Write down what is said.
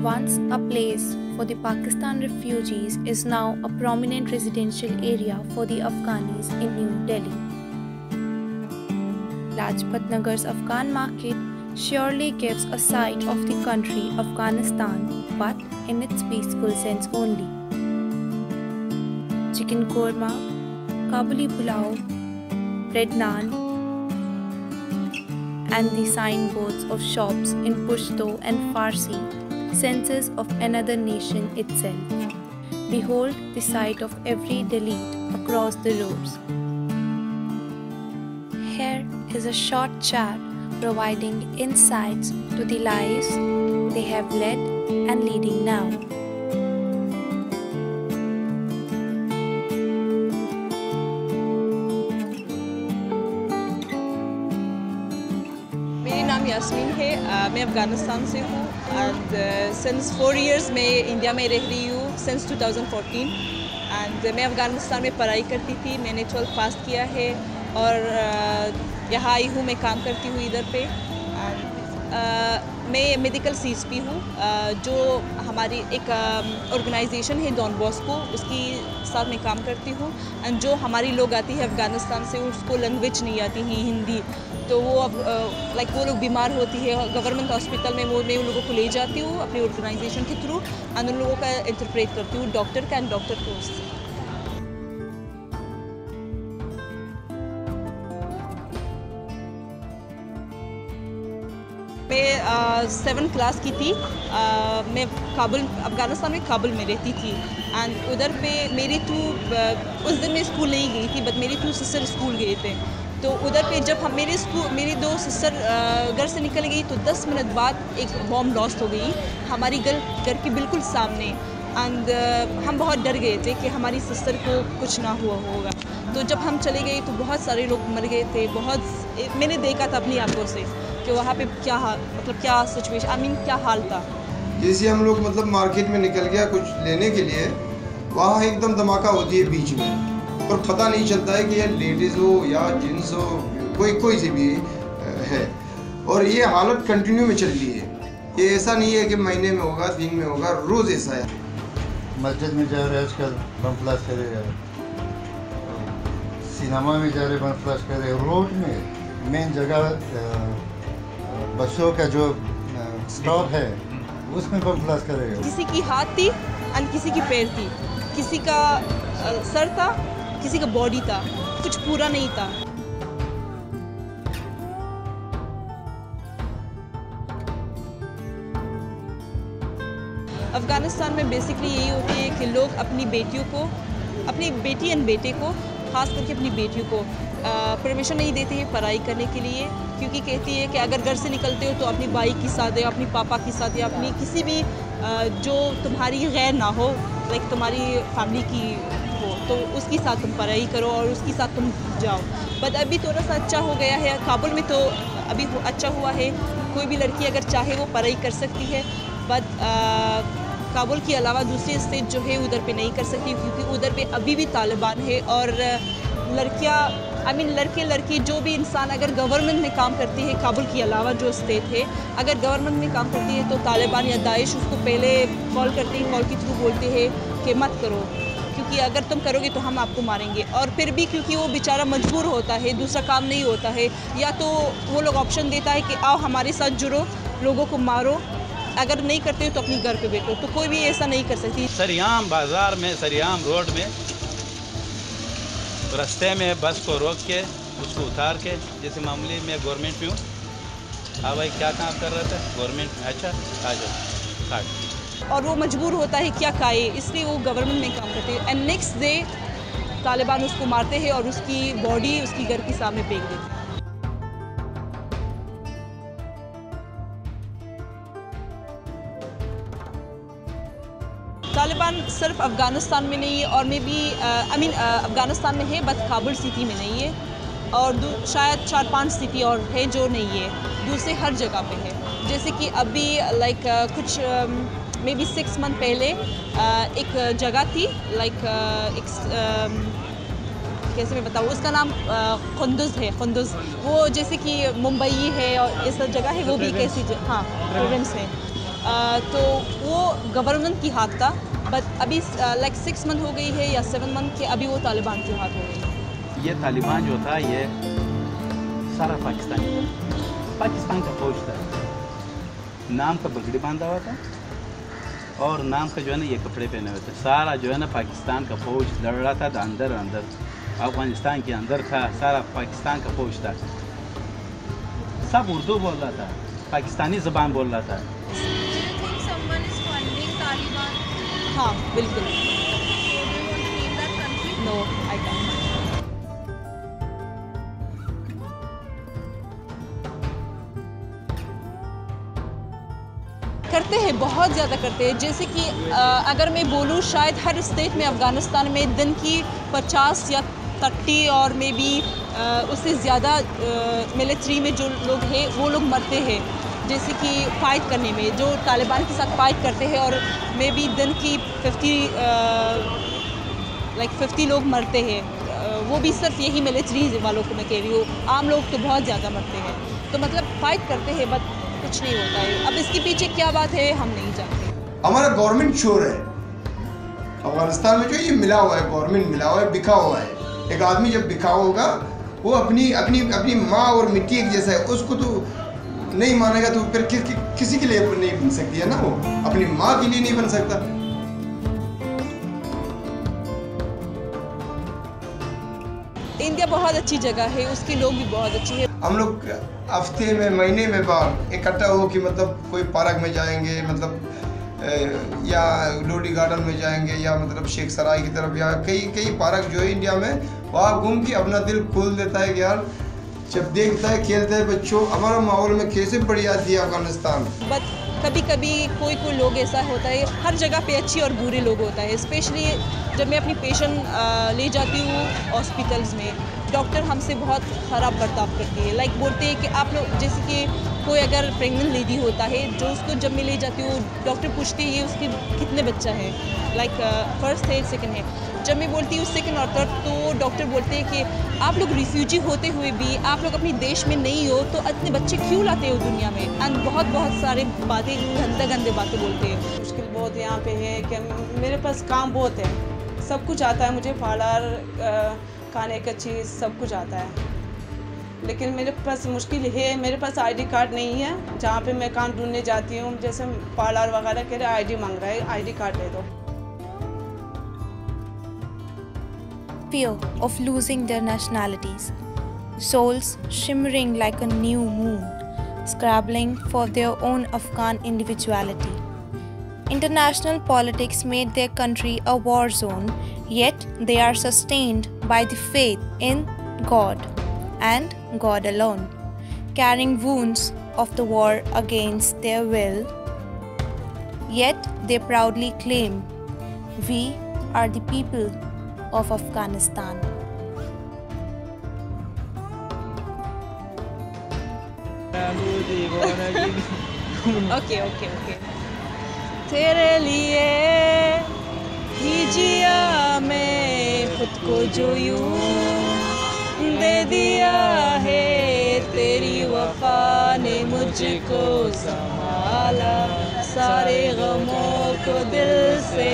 Once a place for the Pakistan refugees is now a prominent residential area for the Afghanis in New Delhi. Lajpat Nagar's Afghan market surely gives a sight of the country Afghanistan, but in its peaceful sense only. Chicken korma, Kabuli pulao, bread naan, and the signboards of shops in Pashto and Farsi, senses of another nation itself. Behold the sight of every Dalit across the roads. Here is a short chat providing insights to the lives they have led and leading now. मेरा नाम यास्मीन है, मैं अफ़गानिस्तान से हूँ and since 4 years मैं India में रह रही हूँ सिंस 2014 एंड मैं अफ़गानिस्तान में पढ़ाई करती थी। मैंने 12th पास किया है और यहाँ आई हूँ, मैं काम करती हूँ इधर पे एंड मैं मेडिकल CSP हूँ जो हमारी एक ऑर्गेनाइजेशन है डॉन बॉस्को, उसकी साथ में काम करती हूँ एंड जो हमारी लोग आती है अफ़गानिस्तान से उसको लैंग्वेज नहीं आती है हिंदी, तो वो अब वो लोग बीमार होती है गवर्नमेंट हॉस्पिटल में, मैं उन लोगों को ले जाती हूँ अपनी ऑर्गेनाइजेशन के थ्रू एंड उन लोगों का इंटरप्रेट करती हूँ डॉक्टर का एंड डॉक्टर कोर्स। मैं 7th क्लास की थी, मैं काबुल अफ़गानिस्तान में काबुल में रहती थी एंड उधर पे मेरी उस दिन मैं स्कूल नहीं गई थी बट मेरी 2 सिस्टर स्कूल गए थे। तो उधर पे जब हम मेरी 2 सिस्टर घर से निकल गई तो 10 मिनट बाद एक बॉम्ब लॉस्ट हो गई हमारी घर के बिल्कुल सामने एंड हम बहुत डर गए थे कि हमारी सिस्टर को कुछ ना हुआ होगा। तो जब हम चले गए तो बहुत सारे लोग मर गए थे, मैंने देखा था अपनी आंखों से कि वहाँ पे क्या सिचुएशन क्या हाल था। जैसे हम लोग मार्केट में निकल गया कुछ लेने के लिए, वहाँ एकदम धमाका होती है बीच में और पता नहीं चलता है कि ये लेडीज़ हो या जेंट्स हो, कोई से भी है और ये हालत कंटिन्यू में चल रही है। ये ऐसा नहीं है कि महीने में होगा, दिन में होगा, रोज़ ऐसा है। मस्जिद में जा रहे आजकल बम फ्लैश कर रहे हैं, सिनेमा में जा रहे बम फ्लैश कर रहे, रोड में मेन जगह बसों का जो स्टॉप है उसमें बम फ्लैश कर रहे हो। किसी की हाथ थी और किसी की पैर थी, किसी का सर था, किसी का बॉडी था, कुछ पूरा नहीं था। अफ़गानिस्तान में बेसिकली यही होती है कि लोग अपनी बेटियों को, अपनी बेटी एंड बेटे को, ख़ास करके अपनी बेटियों को परमिशन नहीं देती है पढ़ाई करने के लिए, क्योंकि कहती है कि अगर घर से निकलते हो तो अपनी भाई के साथ या अपनी पापा के साथ या अपनी किसी भी जो तुम्हारी गैर ना हो, तुम्हारी फैमिली की हो, तो उसके साथ तुम पढ़ाई करो और उसके साथ तुम जाओ। बट अभी थोड़ा सा अच्छा हो गया है काबुल में, तो अभी अच्छा हुआ है, कोई भी लड़की अगर चाहे वो पढ़ाई कर सकती है। बट काबुल के अलावा दूसरे स्टेट जो है उधर पे नहीं कर सकती, क्योंकि उधर पे अभी भी तालिबान है और लड़कियां लड़की जो भी इंसान अगर गवर्नमेंट में काम करती है काबुल के अलावा जो स्टेट है, अगर गवर्नमेंट में काम करती है तो तालिबान या दाइश उसको पहले कॉल करते हैं, कॉल के थ्रू बोलते हैं कि मत करो, क्योंकि अगर तुम करोगे तो हम आपको मारेंगे। और फिर भी क्योंकि वो बेचारा मजबूर होता है, दूसरा काम नहीं होता है, या तो वो लोग ऑप्शन देता है कि आओ हमारे साथ जुड़ो, लोगों को मारो, अगर नहीं करते हो तो अपनी घर पे बैठो, तो कोई भी ऐसा नहीं कर सकती। सरियाम बाज़ार में, सरियाम रोड में, रास्ते में बस को रोक के उसको उतार के, जैसे मामूली मैं गवर्नमेंट में हूँ, हाँ भाई क्या काम कर रहा था गवर्नमेंट में, अच्छा आ जाओ काट, और वो मजबूर होता है क्या खाए, इसलिए वो गवर्नमेंट में काम करते हैं एंड नेक्स्ट डे तालिबान उसको मारते हैं और उसकी बॉडी उसकी घर के सामने फेंक देते हैं। तालिबान सिर्फ अफ़गानिस्तान में नहीं है और मे बी अफ़गानिस्तान में है बट काबुल सिटी में नहीं है, और शायद 4-5 सिटी और है जो नहीं है, दूसरे हर जगह पे है। जैसे कि अभी कुछ मे बी 6 मंथ पहले एक जगह थी कैसे मैं बताऊँ, उसका नाम खुंदुज़ है, खुंदुज़, वो जैसे कि मुंबई है और इस जगह है, वो भी कैसी हाँ प्रोविंस है, तो वो गवर्नमेंट की हाथ था, बट अभी लाइक 6 मंथ हो गई है या 7 मंथ के, अभी वो तालिबान की हाथ हो गई है। ये तालिबान जो था ये सारा पाकिस्तानी था, पाकिस्तान का फौज था, नाम का पगड़ी बांधा हुआ था और नाम का जो है ना ये कपड़े पहने हुए थे। सारा जो है ना पाकिस्तान का फौज लड़ रहा था, अंदर अफगानिस्तान के अंदर था, सारा पाकिस्तान का फौज था। सब उर्दू बोल रहा था, पाकिस्तानी ज़बान बोल रहा था। हाँ बिल्कुल। No I can't. करते हैं, बहुत ज़्यादा करते हैं। जैसे कि अगर मैं बोलूँ, शायद हर स्टेट में अफ़गानिस्तान में दिन की 50 या 30 और मे बी उससे ज़्यादा मिलिट्री में जो लोग हैं वो लोग मरते हैं। जैसे कि फ़ाइट करने में, जो तालिबान के साथ फ़ाइट करते हैं, और मे बी दिन की 50 लोग मरते हैं। वो भी सिर्फ यही मिलिट्री वालों को मैं कह रही हूँ, आम लोग तो बहुत ज़्यादा मरते हैं। तो मतलब फ़ाइट करते हैं, बट कुछ नहीं होता है। अब इसके पीछे क्या बात है हम नहीं जानते। हमारा गवर्नमेंट चोर है अफगानिस्तान में, जो ये मिला हुआ है, गवर्नमेंट मिला हुआ है, बिका हुआ है। एक आदमी जब बिका होगा वो अपनी अपनी अपनी माँ और मिट्टी एक जैसा है, उसको तो नहीं मानेगा तो फिर किसी के लिए नहीं बन सकती है ना, वो अपनी माँ के लिए नहीं बन सकता। इंडिया बहुत अच्छी जगह है, उसके लोग भी बहुत अच्छे हैं। हम लोग हफ्ते में, महीने में बार इकट्ठा हो कि मतलब कोई पार्क में जाएंगे, मतलब या लोडी गार्डन में जाएंगे, या मतलब शेख सराय की तरफ, या कई पार्क जो है इंडिया में, वहाँ घूम के अपना दिल खोल देता है कि यार जब देखता है, खेलता है बच्चों, हमारा माहौल में कैसे बढ़ जाती है अफगानिस्तान। बट कभी कभी कोई लोग ऐसा होता है, हर जगह पे अच्छे और बुरे लोग होता है। स्पेशली जब मैं अपनी पेशेंट ले जाती हूँ हॉस्पिटल्स में, डॉक्टर हमसे बहुत ख़राब बर्ताव करती है। लाइक बोलते हैं कि आप लोग, जैसे कि कोई अगर प्रेग्नेंट लेडी होता है, जो उसको जब मैं ले जाती हूँ, डॉक्टर पूछते हैं उसके कितने बच्चा है, लाइक फर्स्ट है, सेकंड है। जब मैं बोलती हूँ सेकंड और थर्ड, तो डॉक्टर बोलते हैं कि आप लोग रिफ्यूजी होते हुए भी आप लोग अपने देश में नहीं हो, तो इतने बच्चे क्यों लाते हो दुनिया में। एंड बहुत सारे बातें, गंदे बातें बोलते हैं। मुश्किल बहुत यहाँ पे है कि मेरे पास काम बहुत है, सब कुछ आता है मुझे, पार्लर, खाने का चीज़ सब कुछ आता है, लेकिन मेरे पास मुश्किल है, मेरे पास आईडी कार्ड नहीं है। जहाँ पे मैं काम ढूंढने जाती हूँ, जैसे पार्लर वगैरह के लिए आईडी मांग रहा है, आईडी कार्ड दे दो। Fear of losing their nationalities, souls shimmering like a new moon, scrabbling for their own Afghan individuality. International politics made their country a war zone, yet they are sustained by the faith in God and God alone, carrying wounds of the war against their will. Yet they proudly claim, "We are the people of Afghanistan." Okay. तेरे लिए ही जिया मैं खुद को जो यूं दे दिया है, तेरी वफा ने मुझको संभाला, सारे गमों को दिल से